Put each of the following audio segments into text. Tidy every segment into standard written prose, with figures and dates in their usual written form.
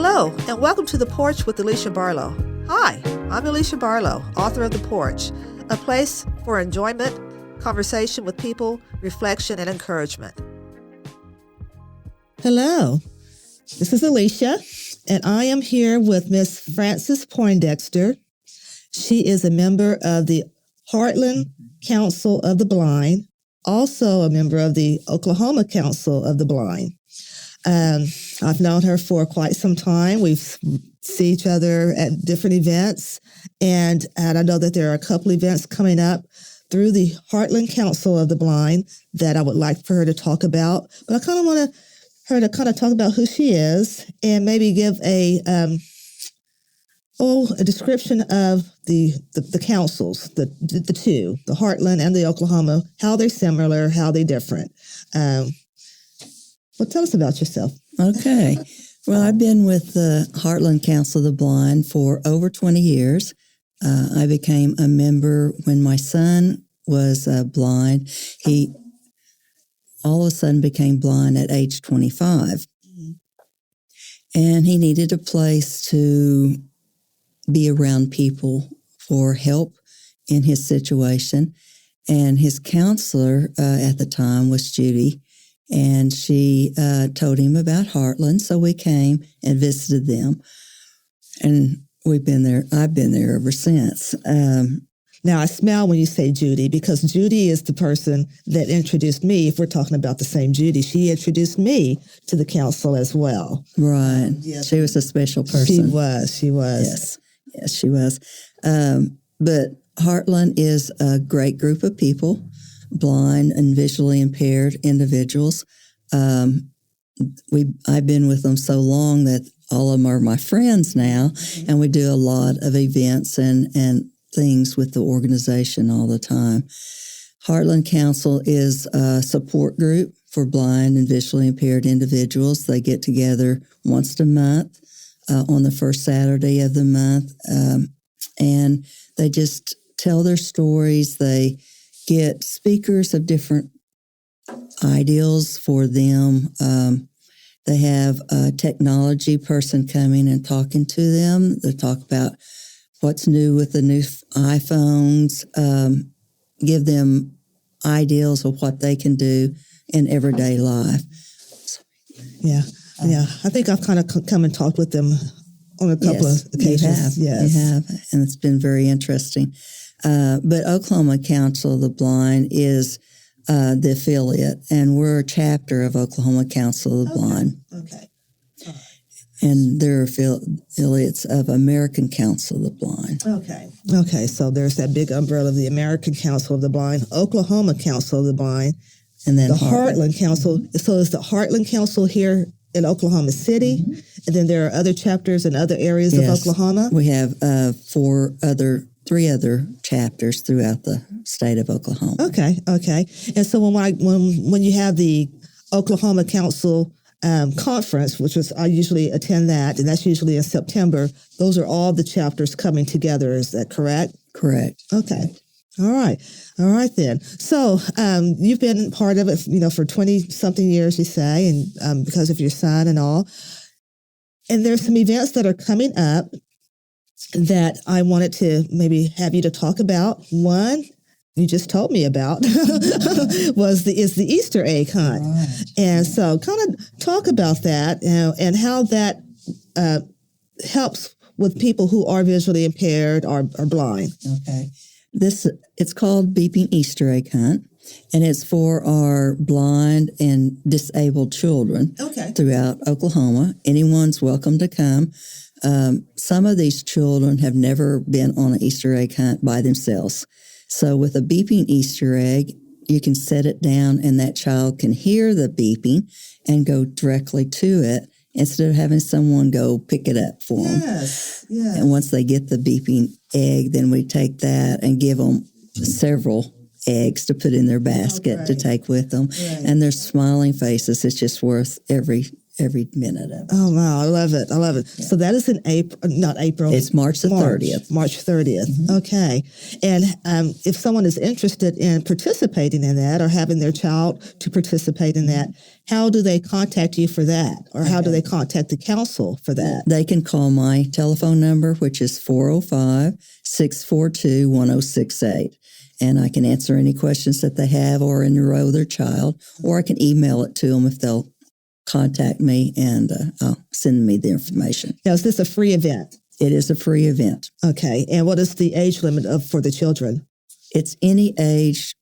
Hello, and welcome to The Porch with Alicia Barlow. Hi, I'm Alicia Barlow, author of The Porch, a place for enjoyment, conversation with people, reflection, and encouragement. Hello, this is Alicia, and I am here with Miss Frances Poindexter. She is a member of the Heartland Council of the Blind, also a member of the Oklahoma Council of the Blind. I've known her for quite some time. We've seen each other at different events, and I know that there are a couple events coming up through the Heartland Council of the Blind that I would like for her to talk about. But I kind of want her to kind of talk about who she is and maybe give a description of the councils, the two, the Heartland and the Oklahoma, how they're similar, how they're different. Well, tell us about yourself. Okay. Well, I've been with the Heartland Council of the Blind for over 20 years. I became a member when my son was blind. He all of a sudden became blind at age 25. Mm-hmm. And he needed a place to be around people for help in his situation. And his counselor at the time was Judy. And she told him about Heartland, so we came and visited them. And we've been there. I've been there ever since. Now, I smile when you say Judy, because Judy is the person that introduced me. If we're talking about the same Judy, she introduced me to the council as well. Right. Yes. She was a special person. She was. Yes, she was. But Heartland is a great group of people, blind and visually impaired individuals. I've been with them so long that all of them are my friends now, mm-hmm. and we do a lot of events and things with the organization all the time. Heartland Council is a support group for blind and visually impaired individuals. They get together once a month on the first Saturday of the month, and they just tell their stories. They get speakers of different ideals for them. They have a technology person coming and talking to them. They talk about what's new with the new iPhones, give them ideals of what they can do in everyday life. Yeah. I think I've kind of come and talked with them on a couple of occasions. You have, and it's been very interesting. But Oklahoma Council of the Blind is the affiliate, and we're a chapter of Oklahoma Council of the Blind. Okay. And they're affiliates of American Council of the Blind. Okay. So there's that big umbrella of the American Council of the Blind, Oklahoma Council of the Blind, and then the Heartland Council. So is the Heartland Council here in Oklahoma City? Mm-hmm. And then there are other chapters in other areas of Oklahoma? We have three other chapters throughout the state of Oklahoma. Okay. And so when you have the Oklahoma Council conference, I usually attend that, and that's usually in September, those are all the chapters coming together. Is that correct? Correct. Okay. All right then. So you've been part of it, for 20-something years, you say, and because of your son and all. And there's some events that are coming up that I wanted to maybe have you to talk about. One you just told me about is the Easter egg hunt. Right. And so kind of talk about that and how that helps with people who are visually impaired or blind. Okay. It's called Beeping Easter Egg Hunt, and it's for our blind and disabled children throughout Oklahoma. Anyone's welcome to come. Some of these children have never been on an Easter egg hunt by themselves. So with a beeping Easter egg, you can set it down and that child can hear the beeping and go directly to it instead of having someone go pick it up for them. Yes. And once they get the beeping egg, then we take that and give them several eggs to put in their basket to take with them. Right. And their smiling faces, it's just worth every every minute of it. Oh, wow. I love it. I love it. Yeah. So that is in April, not April. It's March the 30th. March 30th. Mm-hmm. Okay. And if someone is interested in participating in that or having their child to participate in that, how do they contact you for that? Or how do they contact the council for that? They can call my telephone number, which is 405-642-1068. And I can answer any questions that they have or enroll their child, or I can email it to them if they'll contact me, and I'll send me the information. Now, is this a free event? It is a free event. Okay. And what is the age limit for the children? It's any age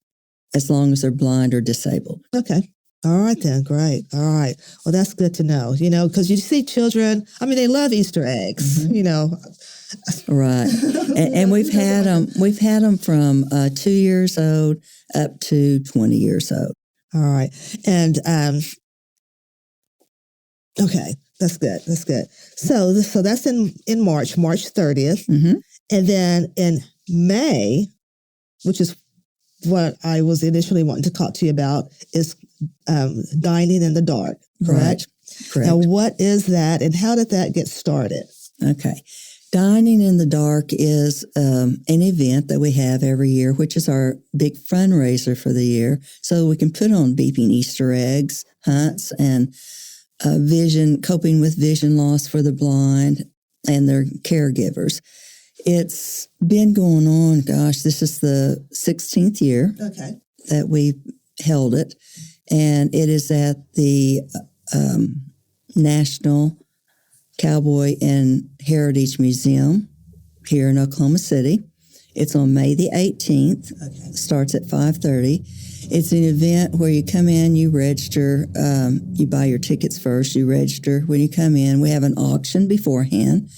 as long as they're blind or disabled. Okay. All right, then. Great. All right. Well, that's good to know, because you see children, they love Easter eggs, Right. And we've had them from 2 years old up to 20 years old. All right. And, okay, that's good. That's good. So that's in March 30th. Mm-hmm. And then in May, which is what I was initially wanting to talk to you about, is dining in the dark, correct? Correct. Now, what is that and how did that get started? Okay. Dining in the Dark is an event that we have every year, which is our big fundraiser for the year. So we can put on beeping Easter eggs, hunts, and coping with vision loss for the blind and their caregivers. It's been going on, this is the 16th year that we held it. And it is at the National Cowboy and Heritage Museum here in Oklahoma City. It's on May the 18th. Okay. Starts at 5:30. It's an event where you come in, you register, you buy your tickets first, you register. When you come in, we have an auction beforehand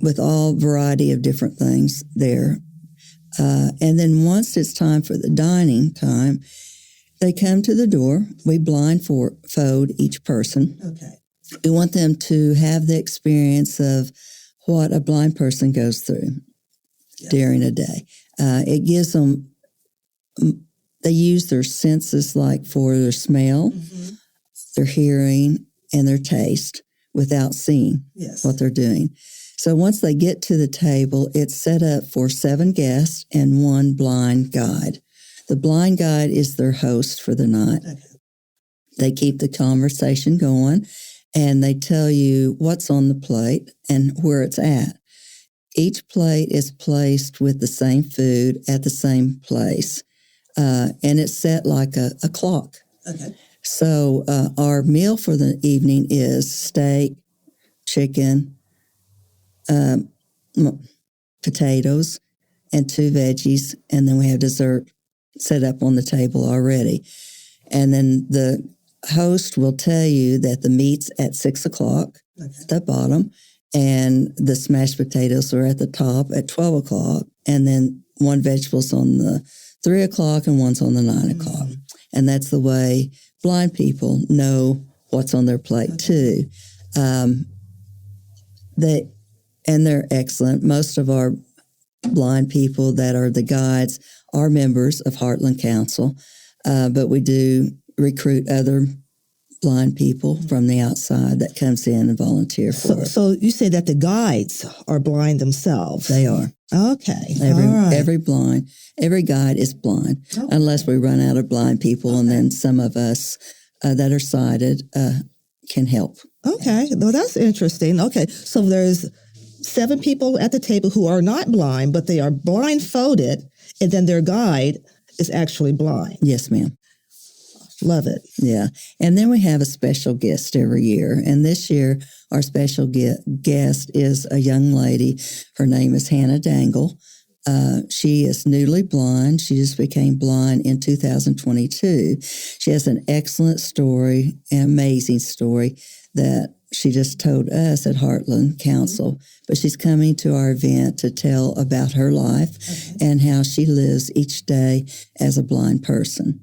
with all variety of different things there. And then once it's time for the dining time, they come to the door. We blindfold each person. Okay. We want them to have the experience of what a blind person goes through during a day. It gives them, they use their senses like for their smell, their hearing, and their taste without seeing what they're doing. So once they get to the table, it's set up for 7 guests and 1 blind guide. The blind guide is their host for the night. Okay. They keep the conversation going, and they tell you what's on the plate and where it's at. Each plate is placed with the same food at the same place, and it's set like a clock. Okay. So our meal for the evening is steak, chicken, potatoes, and 2 veggies, and then we have dessert set up on the table already. And then the host will tell you that the meat's at 6 o'clock at the bottom, and the smashed potatoes are at the top at 12 o'clock, and then 1 vegetable's on the 3 o'clock and 1's on the 9 o'clock. And that's the way blind people know what's on their plate too. They're excellent. Most of our blind people that are the guides are members of Heartland Council, but we do recruit other blind people from the outside that comes in and volunteer for us. So you say that the guides are blind themselves? They are. Okay. Every guide is blind, unless we run out of blind people, and then some of us that are sighted can help. Okay. Well, that's interesting. Okay. So there's 7 people at the table who are not blind, but they are blindfolded, and then their guide is actually blind. Yes, ma'am. Love it. Yeah. And then we have a special guest every year. And this year, our special guest is a young lady. Her name is Hannah Dangle. She is newly blind. She just became blind in 2022. She has an excellent story, an amazing story that she just told us at Heartland Council. But she's coming to our event to tell about her life and how she lives each day as a blind person.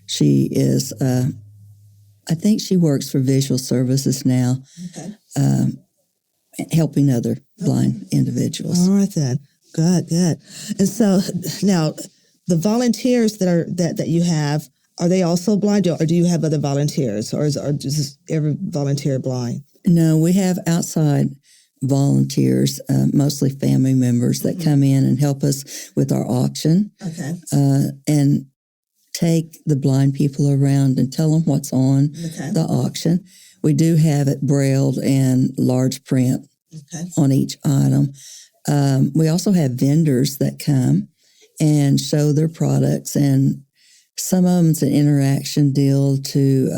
She is, I think she works for Visual Services now, helping other blind individuals. All right, then. Good. And so now the volunteers that you have, are they also blind, or do you have other volunteers, or is every volunteer blind? No, we have outside volunteers, mostly family members that come in and help us with our auction. Okay. And take the blind people around and tell them what's on the auction. We do have it brailled and large print on each item. We also have vendors that come and show their products, and some of them it's an interaction deal to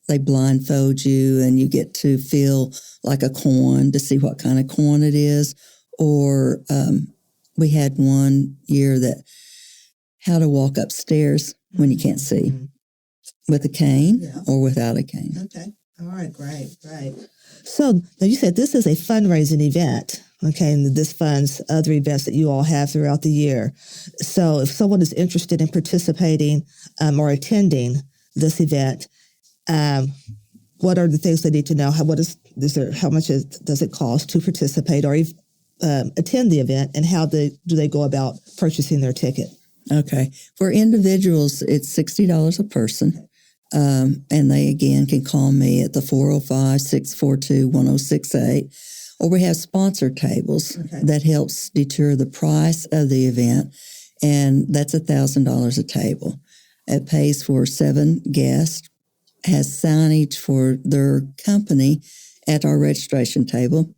they blindfold you and you get to feel like a coin to see what kind of coin it is. Or we had one year that how to walk upstairs when you can't see with a cane or without a cane. Okay. All right. Great. So now you said this is a fundraising event. Okay. And this funds other events that you all have throughout the year. So if someone is interested in participating or attending this event, what are the things they need to know? How much does it cost to participate or attend the event, and how do they go about purchasing their ticket? Okay. For individuals, it's $60 a person. And they, again, can call me at the 405-642-1068. Or we have sponsor tables that helps deter the price of the event, and that's $1,000 a table. It pays for 7 guests, has signage for their company at our registration table,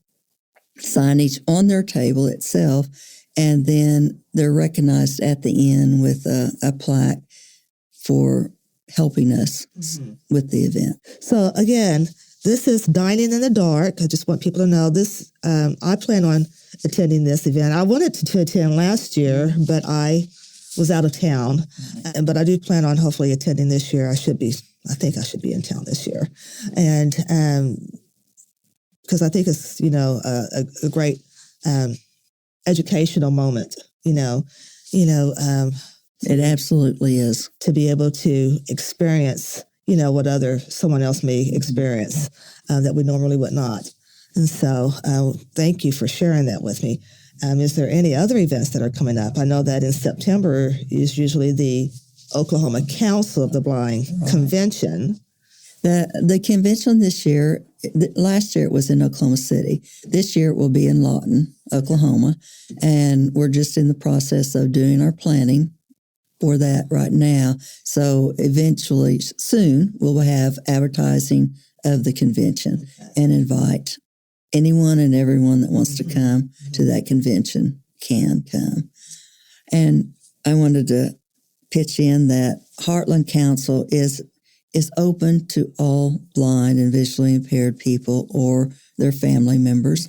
signage on their table itself, and then they're recognized at the end with a plaque for helping us with the event. So again, this is Dining in the Dark. I just want people to know this. I plan on attending this event. I wanted to attend last year, but I was out of town. But I do plan on hopefully attending this year. I think I should be in town this year. And because I think it's, a great educational moment, It absolutely is. to be able to experience, what someone else may experience that we normally would not. And so thank you for sharing that with me. Is there any other events that are coming up? I know that in September is usually the Oklahoma Council of the Blind convention. The convention this year, last year it was in Oklahoma City. This year it will be in Lawton, Oklahoma. And we're just in the process of doing our planning for that right now. So eventually, soon, we'll have advertising of the convention and invite anyone and everyone that wants to come to that convention can come. And I wanted to pitch in that Heartland Council is open to all blind and visually impaired people or their family members.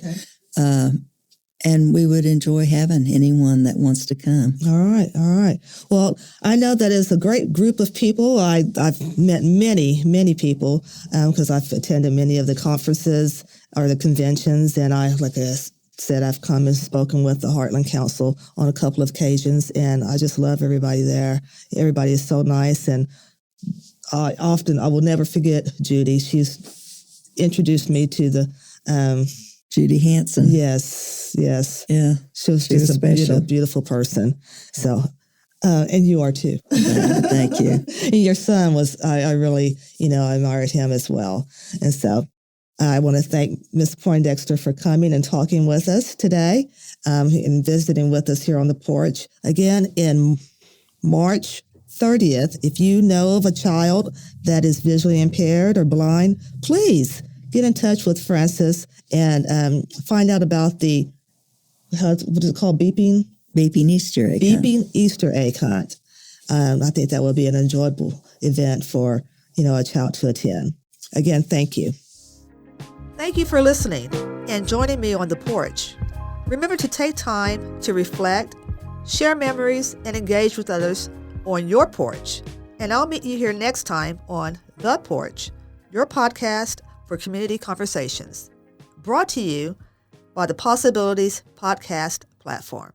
And we would enjoy having anyone that wants to come. All right. Well, I know that it's a great group of people. I've met many people because I've attended many of the conferences or the conventions, and like I said, I've come and spoken with the Heartland Council on a couple of occasions, and I just love everybody there. Everybody is so nice, and I will never forget Judy. She's introduced me to the Judy Hanson. Yes. Yeah. She was just a beautiful person. So, and you are too. Thank you. And your son was, I really, admired him as well. And so I want to thank Ms. Poindexter for coming and talking with us today and visiting with us here on the porch. Again, in March 30th, if you know of a child that is visually impaired or blind, please get in touch with Francis and find out about the, what is it called, Beeping Easter egg hunt. Beeping Easter egg hunt. I think that will be an enjoyable event for, a child to attend. Again, thank you. Thank you for listening and joining me on the porch. Remember to take time to reflect, share memories, and engage with others on your porch. And I'll meet you here next time on The Porch, your podcast for community conversations, brought to you by the Possibilities Podcast platform.